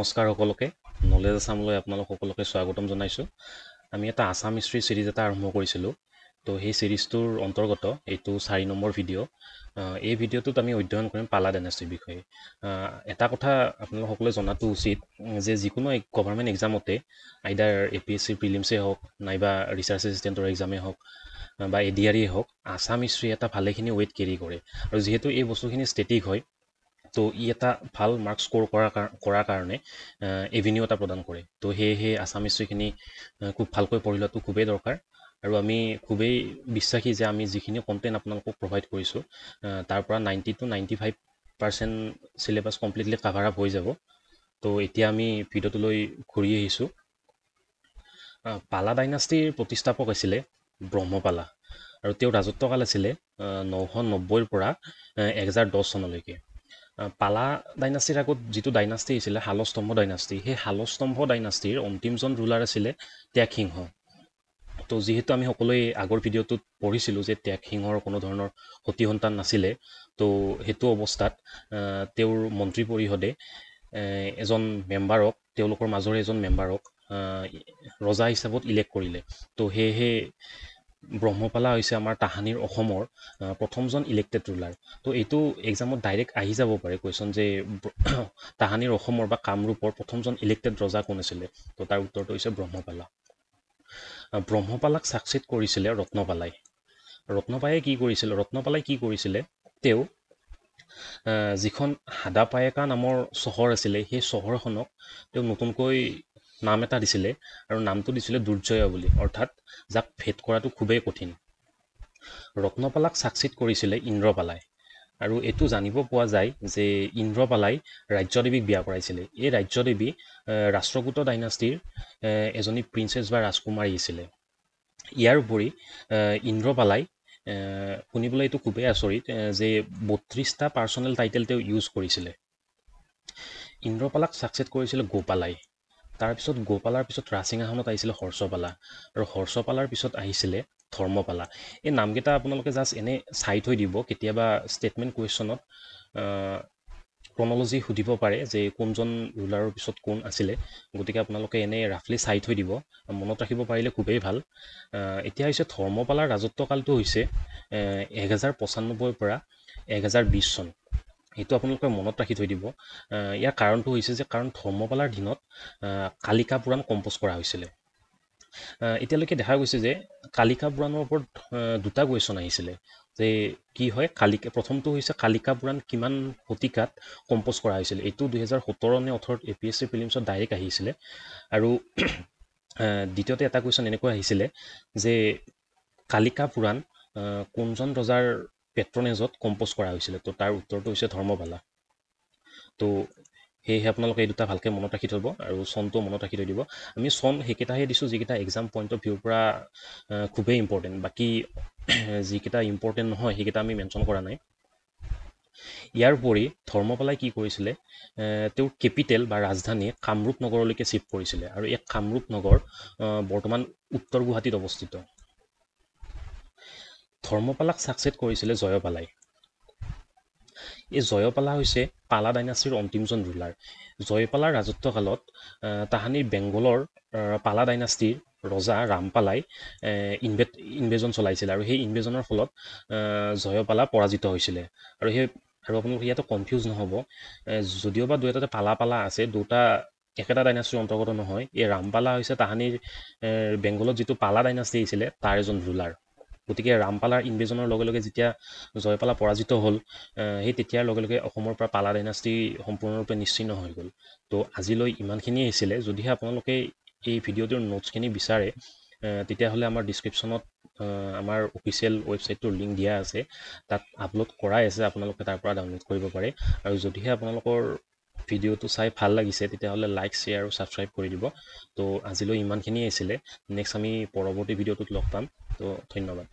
নমস্কাৰ সকলোকে নলেজ আসামলৈ আপোনালোক সকলোকে স্বাগতম জনাইছোঁ আমি এটা আসাম হিষ্ট্ৰী সিৰিজ এটা আৰম্ভ কৰিছিলোঁ তো সেই সিৰিজটোৰ অন্তৰ্গত এইটো 4 নম্বৰ ভিডিঅ' এই ভিডিঅ'টোত আমি অধ্যয়ন কৰিম পালা ডাইনাষ্টিৰ বিষয়ে এটা কথা আপোনালোক সকলোৱে জনাটো উচিত যে যিকোনো গভৰ্ণমেণ্ট এক্সামতে আইদাৰ APSC প্ৰিলিমছে হওক নাইবা ৰিচাৰ্চ এছিষ্টেণ্টৰ এক্সামে হওক বা ADRE হওক আসাম হিষ্ট্ৰী এটা ভালেখিনি ৱেইট কেৰি কৰে আৰু যিহেতু এই বস্তুখিনি ষ্টেটিক হয় তো ই এটা ভাল মাৰ্ক স্ক'ৰ কৰাৰ কাৰণে এভিনিউ এটা প্ৰদান কৰে তো সেয়েহে আসাম হিষ্ট্ৰীখিনি খুব ভালকৈ পঢ়ি লোৱাটো খুবেই দৰকাৰ আৰু আমি খুবেই বিশ্বাসী যে আমি যিখিনি কণ্টেণ্ট আপোনালোকক প্ৰভাইড কৰিছোঁ তাৰ পৰা 90 to 95% syllabus completely cover up হৈ যাব তো এতিয়া আমি ভিডিঅ'টোলৈ ঘূৰি আহিছোঁ পালা ডাইনাষ্টিৰ প্ৰতিষ্ঠাপক আছিলে ব্ৰহ্মপালা আৰু তেওঁৰ ৰাজত্বকাল আছিলে 990ৰ পৰা 1010 চনলৈকে পালা ডাইনাষ্টিৰ আগত যিটো ডাইনাষ্টি আছিলে শালস্তম্ভ ডাইনাষ্টি সেই শালস্তম্ভ ডাইনাষ্টিৰ অন্তিমজন ৰুলাৰ আছিলে ত্যাগ সিংহ তো যিহেতু আমি সকলোৱে আগৰ ভিডিঅ'টোত পঢ়িছিলোঁ যে ত্যাগ সিংহৰ কোনো ধৰণৰ সতি সন্তান নাছিলে তো সেইটো অৱস্থাত তেওঁৰ মন্ত্ৰী পৰিষদে এজন মেম্বাৰক তেওঁলোকৰ মাজৰে এজন মেম্বাৰক ৰজা হিচাপত ইলেক্ট কৰিলে তো সেয়েহে ব্ৰহ্মপালা হৈছে আমাৰ তাহানিৰ অসমৰ প্ৰথমজন ইলেক্টেড ৰুলাৰ তো এইটো এক্সামত ডাইৰেক্ট আহি যাব পাৰে কুৱেশ্যন যে তাহানিৰ অসমৰ বা কামৰূপৰ প্ৰথমজন ইলেক্টেড ৰজা কোন আছিলে তো তাৰ উত্তৰটো হৈছে ব্ৰহ্মপালা ব্ৰহ্মপালাক ছাকচেড কৰিছিলে ৰত্নপালাই কি কৰিছিলে তেওঁ যিখন হাদাপায়েকা নামৰ চহৰ আছিলে সেই চহৰখনক তেওঁ নতুনকৈ নাম এটা দিছিলে আৰু নামটো দিছিলে দুৰ্জয় বুলি অৰ্থাৎ যাক ভেদ কৰাটো খুবেই কঠিন ৰত্নপালাক ছাকচেড কৰিছিলে ইন্দ্ৰপালাই আৰু এইটো জানিব পোৱা যায় যে ইন্দ্ৰপালাই ৰাজ্যদেৱীক বিয়া কৰাইছিলে এই ৰাজ্যদেৱী ৰাষ্ট্ৰকূট ডাইনাষ্টিৰ এজনী প্ৰিন্সেছ বা ৰাজকুমাৰী আছিলে ইয়াৰ উপৰি ইন্দ্ৰপালাই শুনিবলৈ এইটো খুবেই আচৰিত যে 32টা পাৰ্চনেল টাইটেল তেওঁ ইউজ কৰিছিলে ইন্দ্ৰপালাক ছাকচেড কৰিছিলে গোপালাই তাৰপিছত গোপালাৰ পিছত ৰাজসিংহাসনত আহিছিলে হৰ্ষপালা আৰু হৰ্ষপালাৰ পিছত আহিছিলে ধৰ্মপালা এই নামকেইটা আপোনালোকে জাষ্ট এনে চাই থৈ দিব কেতিয়াবা ষ্টেটমেণ্ট কুৱেশ্যনত ক্ৰনলজি সুধিব পাৰে যে কোনজন ৰুলাৰৰ পিছত কোন আছিলে গতিকে আপোনালোকে এনে ৰাফলি চাই থৈ দিব মনত ৰাখিব পাৰিলে খুবেই ভাল এতিয়া হৈছে ধৰ্মপালাৰ ৰাজত্বকালটো হৈছে 1095 পৰা 1020 চন এইটো আপোনালোকে মনত ৰাখি থৈ দিব ইয়াৰ কাৰণটো হৈছে যে কাৰণ ধৰ্মপালাৰ দিনত কালিকা পুৰাণ কম্প'জ কৰা হৈছিলে এতিয়ালৈকে দেখা গৈছে যে কালিকা পুৰাণৰ ওপৰত দুটা কুৱেশ্যন আহিছিলে যে কি হয় প্ৰথমটো হৈছে কালিকা পুৰাণ কিমান শতিকাত কম্প'জ কৰা হৈছিল এইটো 2017 নে 18 APSC প্ৰিলিমছত ডাইৰেক্ট আহিছিলে আৰু দ্বিতীয়তে এটা কুৱেশ্যন এনেকৈ আহিছিলে যে কালিকা পুৰাণ কোনজন ৰজাৰ পেট্ৰনেজত কম্প'জ কৰা হৈছিলে তো তাৰ উত্তৰটো হৈছে ধৰ্মপালা তো সেয়েহে আপোনালোকে এই দুটা ভালকৈ মনত ৰাখি থ'ব আৰু চনটো মনত ৰাখি থৈ দিব আমি চন সেইকেইটাহে দিছোঁ যিকেইটা এক্সাম পইণ্ট অফ ভিউৰ পৰা খুবেই ইম্পৰ্টেণ্ট বাকী যিকেইটা ইম্পৰ্টেণ্ট নহয় সেইকেইটা আমি মেনশ্যন কৰা নাই ইয়াৰ উপৰি ধৰ্মপালাই কি কৰিছিলে তেওঁৰ কেপিটেল বা ৰাজধানী কামৰূপ নগৰলৈকে শ্বিফ্ট কৰিছিলে আৰু এই কামৰূপ নগৰ বৰ্তমান উত্তৰ গুৱাহাটীত অৱস্থিত ধৰ্মপালাক ছাকচেড কৰিছিলে জয়পালাই এই জয়পালা হৈছে পালা ডাইনাষ্টিৰ অন্তিমজন ৰুলাৰ জয়পালাৰ ৰাজত্বকালত তাহানিৰ বেংগলৰ পালা ডাইনাষ্টিৰ ৰজা ৰামপালাই ইনভেজন চলাইছিলে আৰু সেই ইনভেজনৰ ফলত জয়পালা পৰাজিত হৈছিলে আৰু আপোনালোকে ইয়াতে কনফিউজ নহ'ব যদিওবা দুই এটাতে পালা আছে দুটা একেটা ডাইনাষ্টিৰ অন্তৰ্গত নহয় এই ৰামপালা হৈছে তাহানিৰ বেংগলত যিটো পালা ডাইনাষ্টি আছিলে তাৰ এজন ৰুলাৰ গতিকে ৰামপালাৰ ইনভেজনৰ লগে লগে যেতিয়া জয়পালা পৰাজিত হ'ল সেই তেতিয়াৰ লগে লগে অসমৰ পৰা পালা ডাইনাষ্টি সম্পূৰ্ণৰূপে নিশ্চিহ্ন হৈ গ'ল তো আজিলৈ ইমানখিনিয়ে আছিলে যদিহে আপোনালোকে এই ভিডিঅ'টোৰ নোটছখিনি বিচাৰে তেতিয়াহ'লে আমাৰ ডিছক্ৰিপশ্যনত আমাৰ অফিচিয়েল ৱেবছাইটটোৰ লিংক দিয়া আছে তাত আপলোড কৰাই আছে আপোনালোকে তাৰ পৰা ডাউনলোড কৰিব পাৰে আৰু যদিহে আপোনালোকৰ ভিডিঅ'টো চাই ভাল লাগিছে তেতিয়াহ'লে লাইক শ্বেয়াৰ আৰু ছাবস্ক্ৰাইব কৰি দিব তো আজিলৈ ইমানখিনিয়ে আছিলে নেক্সট আমি পৰৱৰ্তী ভিডিঅ'টোত লগ পাম তো ধন্যবাদ